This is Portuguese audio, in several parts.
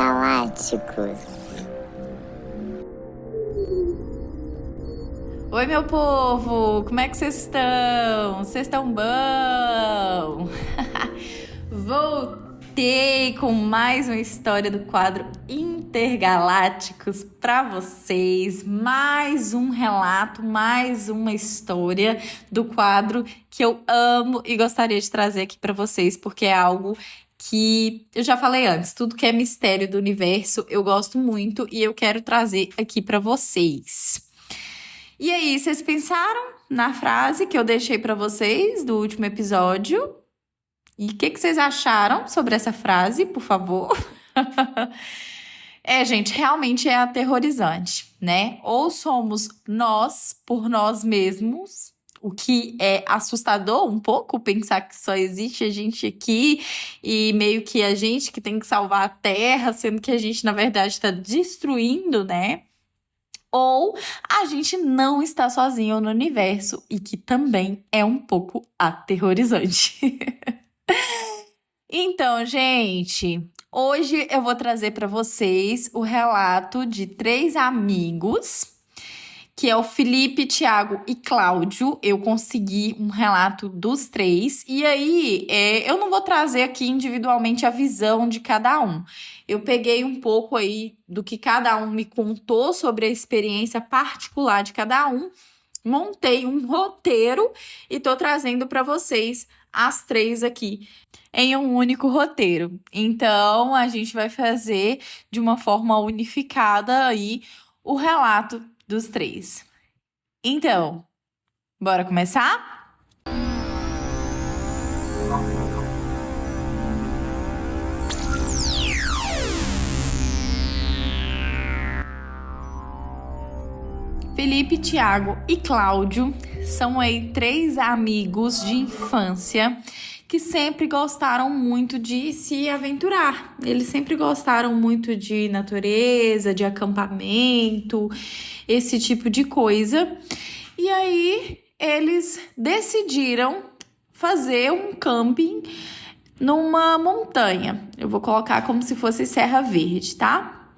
intergalácticos. Oi, meu povo! Como é que vocês estão? Vocês estão bom? Voltei com mais uma história do quadro Intergalácticos para vocês. Mais um relato, mais uma história do quadro que eu amo e gostaria de trazer aqui para vocês, porque é algo que eu já falei antes, tudo que é mistério do universo eu gosto muito e eu quero trazer aqui para vocês. E aí, vocês pensaram na frase que eu deixei para vocês do último episódio? E o que vocês acharam sobre essa frase, por favor? Gente, realmente é aterrorizante, né? Ou somos nós por nós mesmos, o que é assustador um pouco, pensar que só existe a gente aqui e meio que a gente que tem que salvar a Terra, sendo que a gente, na verdade, está destruindo, né? Ou a gente não está sozinho no universo e que também é um pouco aterrorizante. Então, gente, hoje eu vou trazer para vocês o relato de 3 amigos, que é o Felipe, Thiago e Cláudio. Eu consegui um relato dos 3. E aí, eu não vou trazer aqui individualmente a visão de cada um. Eu peguei um pouco aí do que cada um me contou sobre a experiência particular de cada um, montei um roteiro e tô trazendo para vocês as 3 aqui em um único roteiro. Então, a gente vai fazer de uma forma unificada aí o relato dos 3. Então, bora começar? Felipe, Thiago e Cláudio são aí 3 amigos de infância que sempre gostaram muito de se aventurar. Eles sempre gostaram muito de natureza, de acampamento, esse tipo de coisa. E aí eles decidiram fazer um camping numa montanha. Eu vou colocar como se fosse Serra Verde, tá?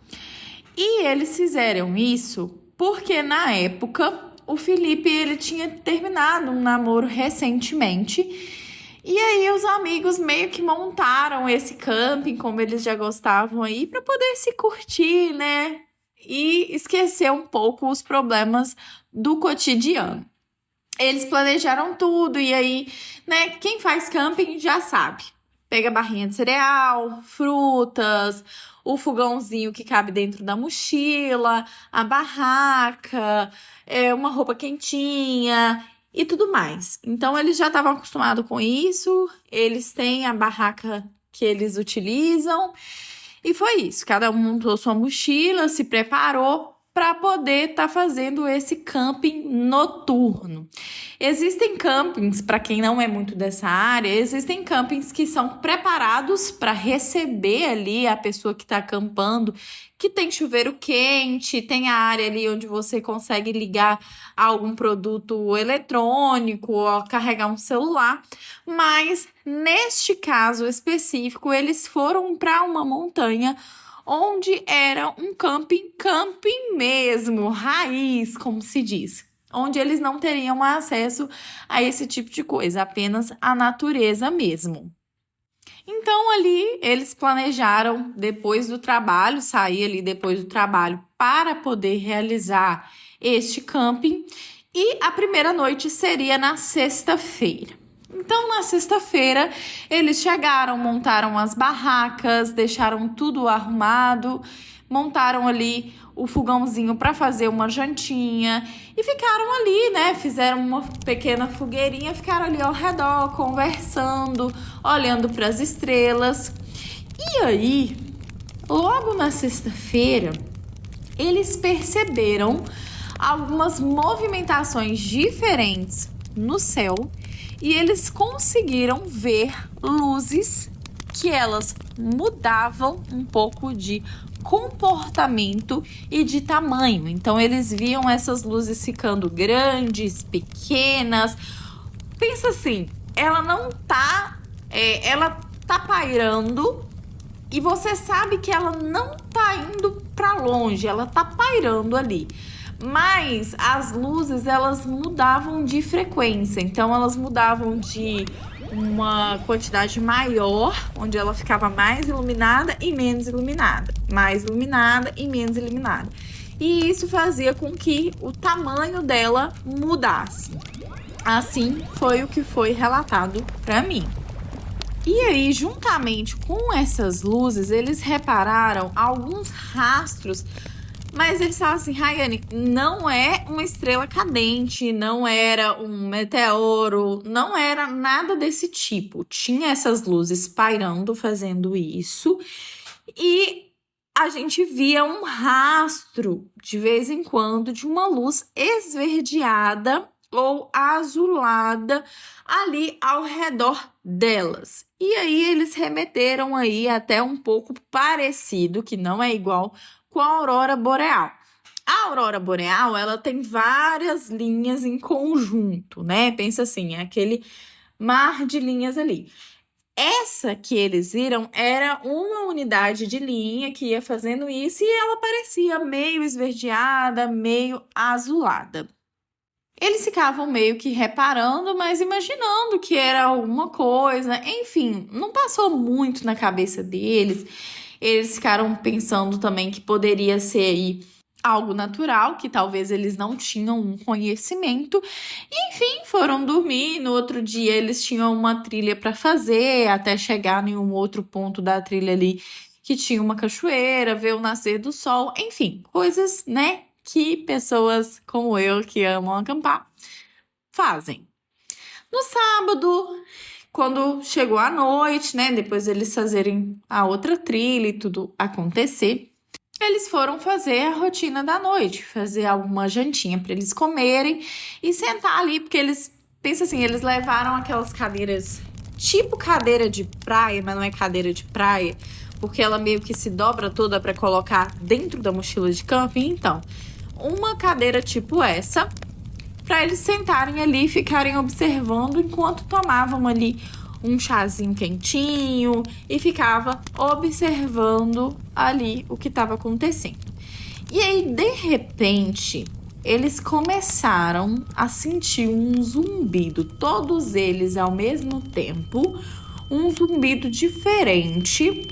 E eles fizeram isso porque na época o Felipe ele tinha terminado um namoro recentemente. E aí os amigos meio que montaram esse camping, como eles já gostavam aí, para poder se curtir, né? E esquecer um pouco os problemas do cotidiano. Eles planejaram tudo e aí, né, quem faz camping já sabe. Pega barrinha de cereal, frutas, o fogãozinho que cabe dentro da mochila, a barraca, uma roupa quentinha e tudo mais. Então, eles já estavam acostumados com isso, eles têm a barraca que eles utilizam. E foi isso, cada um montou sua mochila, se preparou para poder estar fazendo esse camping noturno. Existem campings, para quem não é muito dessa área, existem campings que são preparados para receber ali a pessoa que está acampando, que tem chuveiro quente, tem a área ali onde você consegue ligar a algum produto eletrônico ou carregar um celular. Mas, neste caso específico, eles foram para uma montanha onde era um camping mesmo, raiz, como se diz. Onde eles não teriam acesso a esse tipo de coisa, apenas a natureza mesmo. Então, ali, eles planejaram, depois do trabalho, sair ali depois do trabalho para poder realizar este camping. E a primeira noite seria na sexta-feira. Então, na sexta-feira, eles chegaram, montaram as barracas, deixaram tudo arrumado, montaram ali o fogãozinho para fazer uma jantinha e ficaram ali, né? Fizeram uma pequena fogueirinha, ficaram ali ao redor, conversando, olhando para as estrelas. E aí, logo na sexta-feira, eles perceberam algumas movimentações diferentes no céu e eles conseguiram ver luzes que elas mudavam um pouco de comportamento e de tamanho. Então, eles viam essas luzes ficando grandes, pequenas. Pensa assim, ela não tá... ela tá pairando, E você sabe que ela não tá indo para longe, ela tá pairando ali. Mas as luzes, elas mudavam de frequência. Então, elas mudavam de uma quantidade maior, onde ela ficava mais iluminada e menos iluminada. Mais iluminada e menos iluminada. E isso fazia com que o tamanho dela mudasse. Assim, foi o que foi relatado para mim. E aí, juntamente com essas luzes, eles repararam alguns rastros, mas eles falaram assim, Rayane, não é uma estrela cadente, não era um meteoro, não era nada desse tipo. Tinha essas luzes pairando, fazendo isso, e a gente via um rastro, de vez em quando, de uma luz esverdeada ou azulada ali ao redor delas. E aí eles remeteram aí até um pouco parecido, que não é igual, com a aurora boreal. A aurora boreal, ela tem várias linhas em conjunto, né? Pensa assim, é aquele mar de linhas ali. Essa que eles viram era uma unidade de linha que ia fazendo isso e ela parecia meio esverdeada, meio azulada. Eles ficavam meio que reparando, mas imaginando que era alguma coisa. Enfim, não passou muito na cabeça deles. Eles ficaram pensando também que poderia ser aí algo natural, que talvez eles não tinham um conhecimento. Enfim, foram dormir. No outro dia eles tinham uma trilha para fazer, até chegar em um outro ponto da trilha ali que tinha uma cachoeira, ver o nascer do sol. Enfim, coisas, né, que pessoas como eu, que amam acampar, fazem. No sábado, quando chegou a noite, né, depois eles fazerem a outra trilha e tudo acontecer, eles foram fazer a rotina da noite, fazer alguma jantinha para eles comerem e sentar ali, porque eles, pensa assim, eles levaram aquelas cadeiras, tipo cadeira de praia, mas não é cadeira de praia, porque ela meio que se dobra toda para colocar dentro da mochila de camping. Então, uma cadeira tipo essa, para eles sentarem ali e ficarem observando enquanto tomavam ali um chazinho quentinho e ficava observando ali o que estava acontecendo. E aí, de repente, eles começaram a sentir um zumbido, todos eles ao mesmo tempo, um zumbido diferente.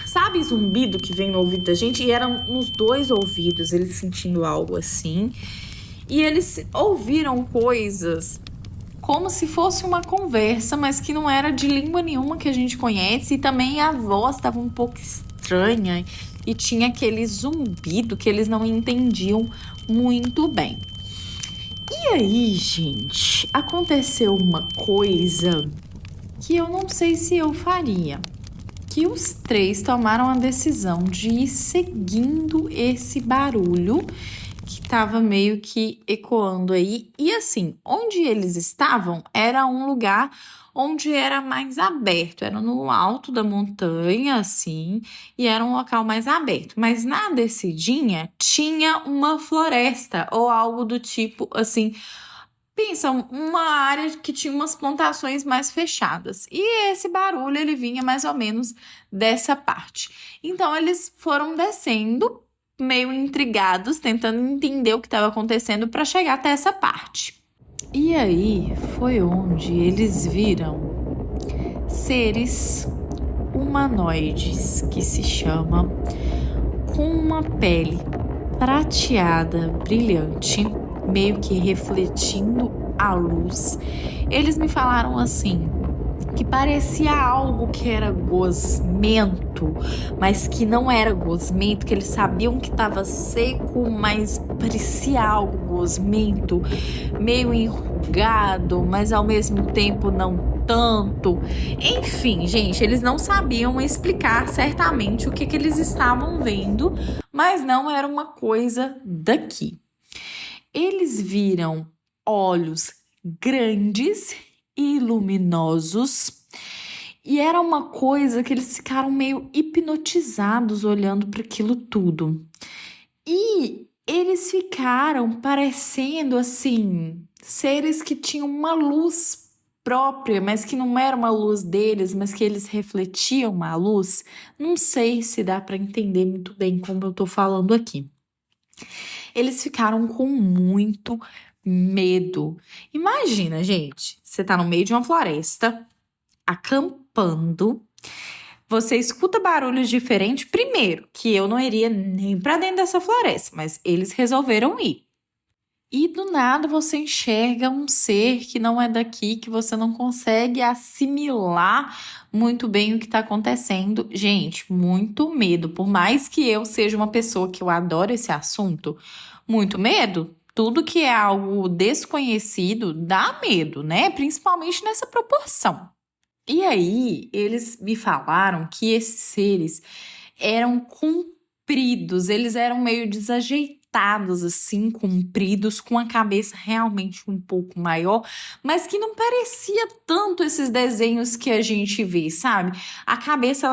Sabe zumbido que vem no ouvido da gente? E eram nos dois ouvidos, eles sentindo algo assim. E eles ouviram coisas como se fosse uma conversa, mas que não era de língua nenhuma que a gente conhece. E também a voz estava um pouco estranha e tinha aquele zumbido que eles não entendiam muito bem. E aí, gente, aconteceu uma coisa que eu não sei se eu faria. Que os três tomaram a decisão de ir seguindo esse barulho que estava meio que ecoando aí. E assim, onde eles estavam era um lugar onde era mais aberto, era no alto da montanha, assim, e era um local mais aberto. Mas na descidinha tinha uma floresta ou algo do tipo, assim. Pensa, uma área que tinha umas plantações mais fechadas. E esse barulho, ele vinha mais ou menos dessa parte. Então, eles foram descendo, meio intrigados, tentando entender o que estava acontecendo para chegar até essa parte. E aí, foi onde eles viram seres humanoides, que se chama, com uma pele prateada, brilhante, meio que refletindo a luz. Eles me falaram assim, que parecia algo que era gosmento, mas que não era gosmento, que eles sabiam que estava seco, mas parecia algo gosmento, meio enrugado, mas ao mesmo tempo não tanto. Enfim, gente, eles não sabiam explicar certamente o que eles estavam vendo, mas não era uma coisa daqui. Eles viram olhos grandes e luminosos e era uma coisa que eles ficaram meio hipnotizados olhando para aquilo tudo. E eles ficaram parecendo assim, seres que tinham uma luz própria, mas que não era uma luz deles, mas que eles refletiam uma luz. Não sei se dá para entender muito bem como eu tô falando aqui. Eles ficaram com muito medo. Imagina, gente, você tá no meio de uma floresta, acampando, você escuta barulhos diferentes. Primeiro, que eu não iria nem para dentro dessa floresta, mas eles resolveram ir. E do nada você enxerga um ser que não é daqui, que você não consegue assimilar muito bem o que está acontecendo. Gente, muito medo. Por mais que eu seja uma pessoa que eu adoro esse assunto, muito medo. Tudo que é algo desconhecido dá medo, né? Principalmente nessa proporção. E aí, eles me falaram que esses seres eram compridos, eles eram meio desajeitados, assim, compridos, com a cabeça realmente um pouco maior, mas que não parecia tanto esses desenhos que a gente vê, sabe? A cabeça,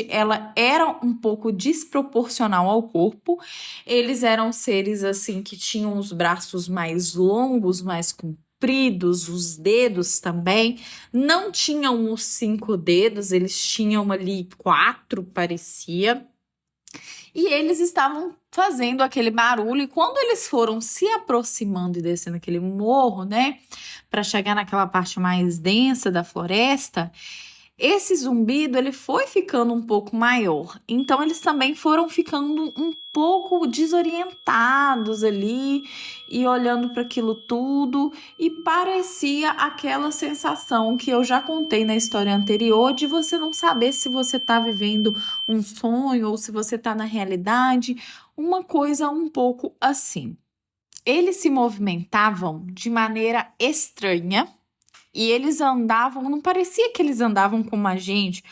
ela era um pouco desproporcional ao corpo. Eles eram seres, assim, que tinham os braços mais longos, mais compridos, os dedos também. Não tinham os 5 dedos, eles tinham ali 4, parecia. E eles estavam fazendo aquele barulho, e quando eles foram se aproximando e descendo aquele morro, né, para chegar naquela parte mais densa da floresta, esse zumbido ele foi ficando um pouco maior. Então eles também foram ficando um pouco desorientados ali e olhando para aquilo tudo, e parecia aquela sensação que eu já contei na história anterior de você não saber se você está vivendo um sonho ou se você está na realidade, uma coisa um pouco assim. Eles se movimentavam de maneira estranha. E eles andavam, não parecia que eles andavam como a gente,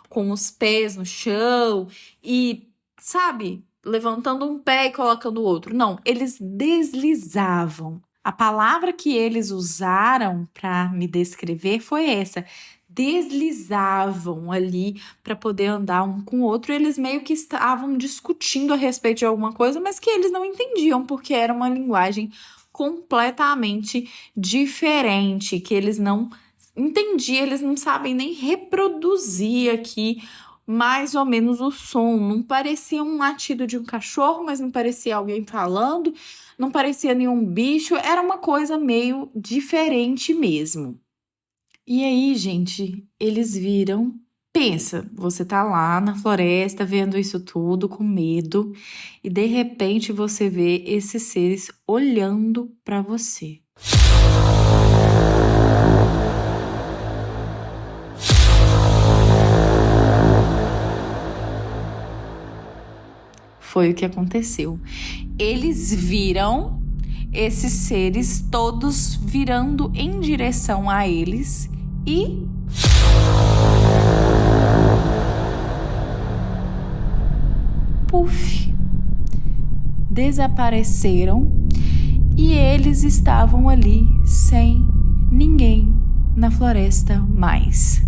com os pés no chão e, sabe, levantando um pé e colocando o outro. Não, eles deslizavam. A palavra que eles usaram para me descrever foi essa. Deslizavam ali para poder andar um com o outro. Eles meio que estavam discutindo a respeito de alguma coisa, mas que eles não entendiam, porque era uma linguagem completamente diferente, que eles não entendiam, eles não sabem nem reproduzir aqui mais ou menos o som. Não parecia um latido de um cachorro, mas não parecia alguém falando, não parecia nenhum bicho, era uma coisa meio diferente mesmo. E aí, gente, eles viram. Pensa, você tá lá na floresta vendo isso tudo com medo e de repente você vê esses seres olhando para você. Foi o que aconteceu. Eles viram esses seres todos virando em direção a eles e puf, desapareceram e eles estavam ali sem ninguém na floresta mais.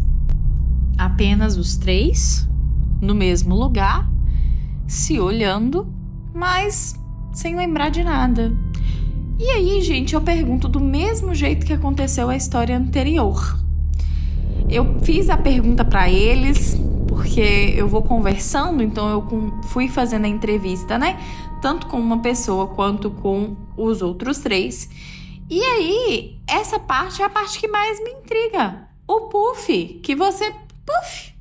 Apenas os 3 no mesmo lugar, se olhando, mas sem lembrar de nada. E aí, gente, eu pergunto do mesmo jeito que aconteceu a história anterior. Eu fiz a pergunta para eles, porque eu vou conversando, então eu fui fazendo a entrevista, né? Tanto com uma pessoa quanto com os outros 3. E aí, essa parte é a parte que mais me intriga. O puff, que você puff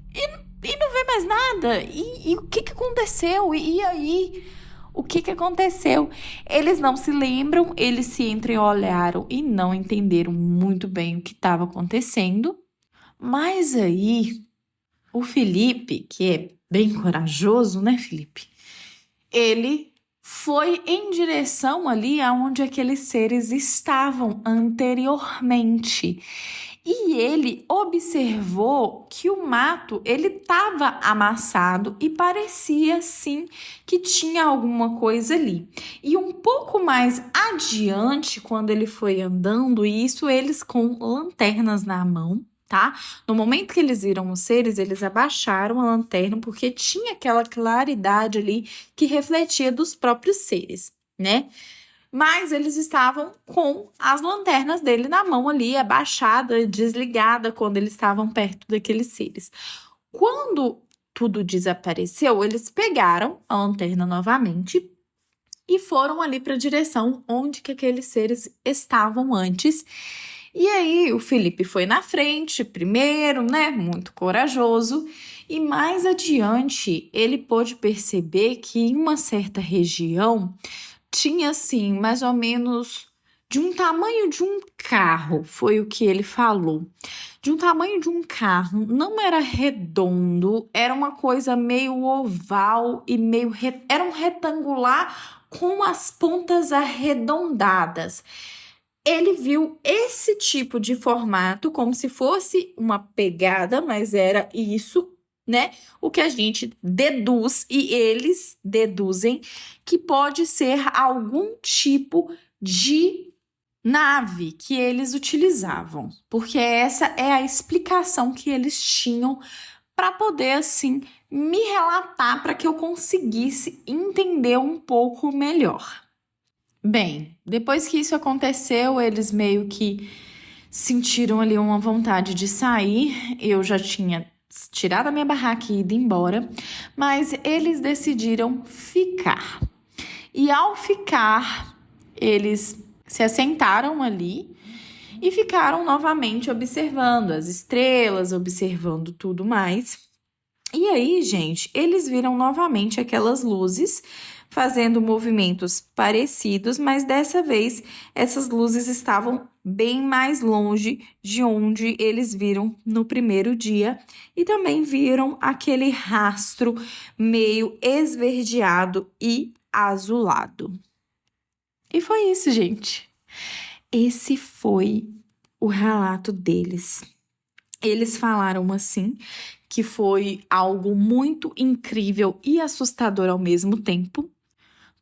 e não vê mais nada. E o que aconteceu? E aí, o que aconteceu? Eles não se lembram, eles se entreolharam e não entenderam muito bem o que estava acontecendo. Mas aí, o Felipe, que é bem corajoso, né, Felipe? Ele foi em direção ali aonde aqueles seres estavam anteriormente. E ele observou que o mato, ele estava amassado e parecia sim que tinha alguma coisa ali. E um pouco mais adiante, quando ele foi andando, e isso eles com lanternas na mão, tá? No momento que eles viram os seres, eles abaixaram a lanterna porque tinha aquela claridade ali que refletia dos próprios seres, né? mas eles estavam com as lanternas dele na mão ali, abaixada, desligada, quando eles estavam perto daqueles seres. Quando tudo desapareceu, eles pegaram a lanterna novamente e foram ali para a direção onde que aqueles seres estavam antes. E aí o Felipe foi na frente primeiro, né? Muito corajoso. E mais adiante ele pôde perceber que em uma certa região tinha assim, mais ou menos de um tamanho de um carro, foi o que ele falou. De um tamanho de um carro, não era redondo, era uma coisa meio oval e meio era um retangular com as pontas arredondadas. Ele viu esse tipo de formato como se fosse uma pegada, mas era isso, né? O que a gente deduz e eles deduzem que pode ser algum tipo de nave que eles utilizavam, porque essa é a explicação que eles tinham para poder assim me relatar para que eu conseguisse entender um pouco melhor. Bem, depois que isso aconteceu, eles meio que sentiram ali uma vontade de sair. Eu já tinha tirado a minha barraca e ido embora, mas eles decidiram ficar. E ao ficar, eles se assentaram ali e ficaram novamente observando as estrelas, observando tudo mais. E aí, gente, eles viram novamente aquelas luzes fazendo movimentos parecidos, mas dessa vez essas luzes estavam bem mais longe de onde eles viram no primeiro dia e também viram aquele rastro meio esverdeado e azulado. E foi isso, gente. Esse foi o relato deles. Eles falaram assim que foi algo muito incrível e assustador ao mesmo tempo.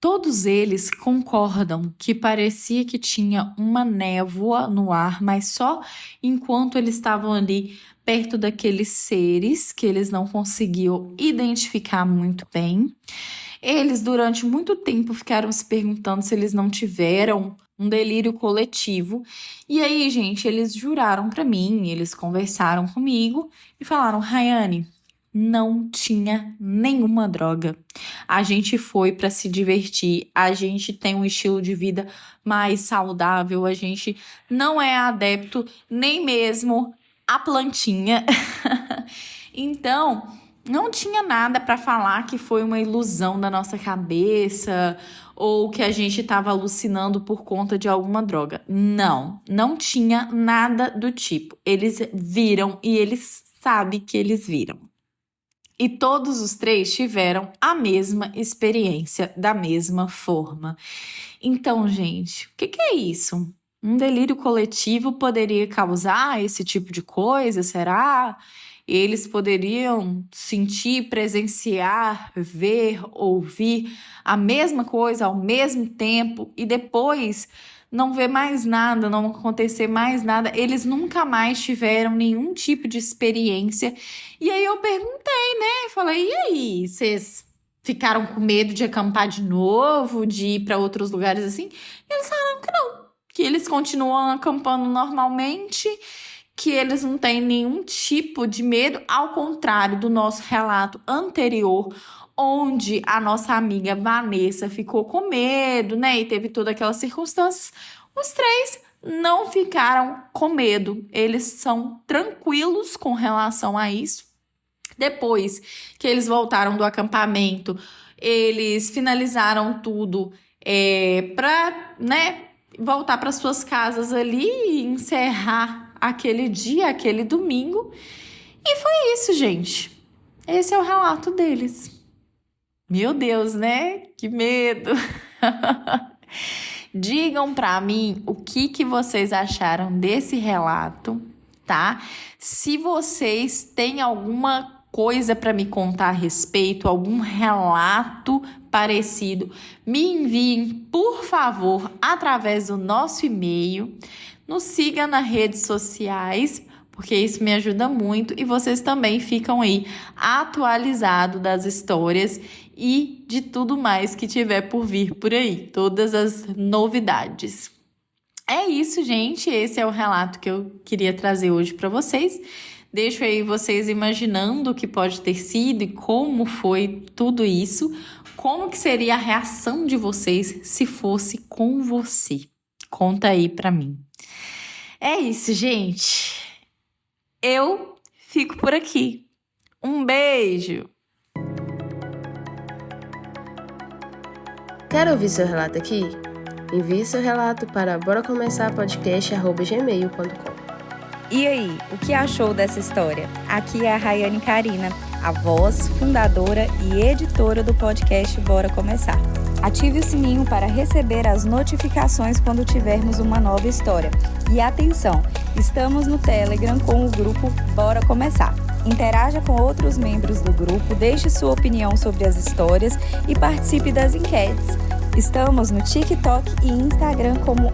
Todos eles concordam que parecia que tinha uma névoa no ar, mas só enquanto eles estavam ali perto daqueles seres que eles não conseguiam identificar muito bem. Eles, durante muito tempo, ficaram se perguntando se eles não tiveram um delírio coletivo. E aí, gente, eles juraram pra mim, eles conversaram comigo e falaram: Rayane, não tinha nenhuma droga. A gente foi para se divertir, a gente tem um estilo de vida mais saudável, a gente não é adepto nem mesmo à plantinha. Então, não tinha nada para falar que foi uma ilusão da nossa cabeça ou que a gente estava alucinando por conta de alguma droga. Não tinha nada do tipo. Eles viram e eles sabem que eles viram. E todos os três tiveram a mesma experiência, da mesma forma. Então, gente, o que é isso? Um delírio coletivo poderia causar esse tipo de coisa, será? Eles poderiam sentir, presenciar, ver, ouvir a mesma coisa ao mesmo tempo e depois não ver mais nada, não acontecer mais nada. Eles nunca mais tiveram nenhum tipo de experiência. E aí eu perguntei, né? Falei, e aí, vocês ficaram com medo de acampar de novo, de ir para outros lugares assim? E eles falaram que não, que eles continuam acampando normalmente, que eles não têm nenhum tipo de medo, ao contrário do nosso relato anterior, onde a nossa amiga Vanessa ficou com medo, né? E teve todas aquelas circunstâncias. Os três não ficaram com medo. Eles são tranquilos com relação a isso. Depois que eles voltaram do acampamento, eles finalizaram tudo para, né, voltar para suas casas ali e encerrar aquele dia, aquele domingo. E foi isso, gente. Esse é o relato deles. Meu Deus, né? Que medo! Digam pra mim o que vocês acharam desse relato, tá? Se vocês têm alguma coisa para me contar a respeito, algum relato parecido, me enviem, por favor, através do nosso e-mail. Nos siga nas redes sociais, porque isso me ajuda muito e vocês também ficam aí atualizados das histórias e de tudo mais que tiver por vir por aí, todas as novidades. É isso, gente. Esse é o relato que eu queria trazer hoje para vocês. Deixo aí vocês imaginando o que pode ter sido e como foi tudo isso. Como que seria a reação de vocês se fosse com você? Conta aí pra mim. É isso, gente. Eu fico por aqui. Um beijo! Quer ouvir seu relato aqui? Envie seu relato para boracomeçarpodcast@gmail.com. E aí, o que achou dessa história? Aqui é a Rayane Karina, a voz, fundadora e editora do podcast Bora Começar. Ative o sininho para receber as notificações quando tivermos uma nova história. E atenção, estamos no Telegram com o grupo Bora Começar. Interaja com outros membros do grupo, deixe sua opinião sobre as histórias e participe das enquetes. Estamos no TikTok e Instagram como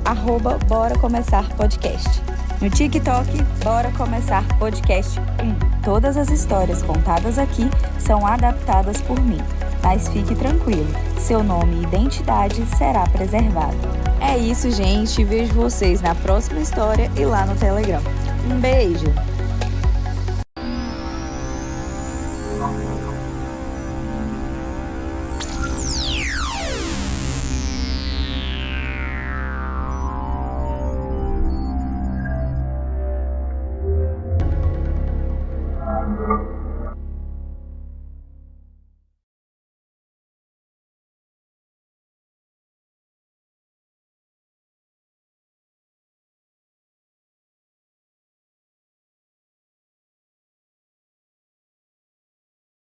@BoraComeçarPodcast. No TikTok, Bora Começar Podcast 1. Todas as histórias contadas aqui são adaptadas por mim. Mas fique tranquilo, seu nome e identidade será preservado. É isso, gente. Vejo vocês na próxima história e lá no Telegram. Um beijo!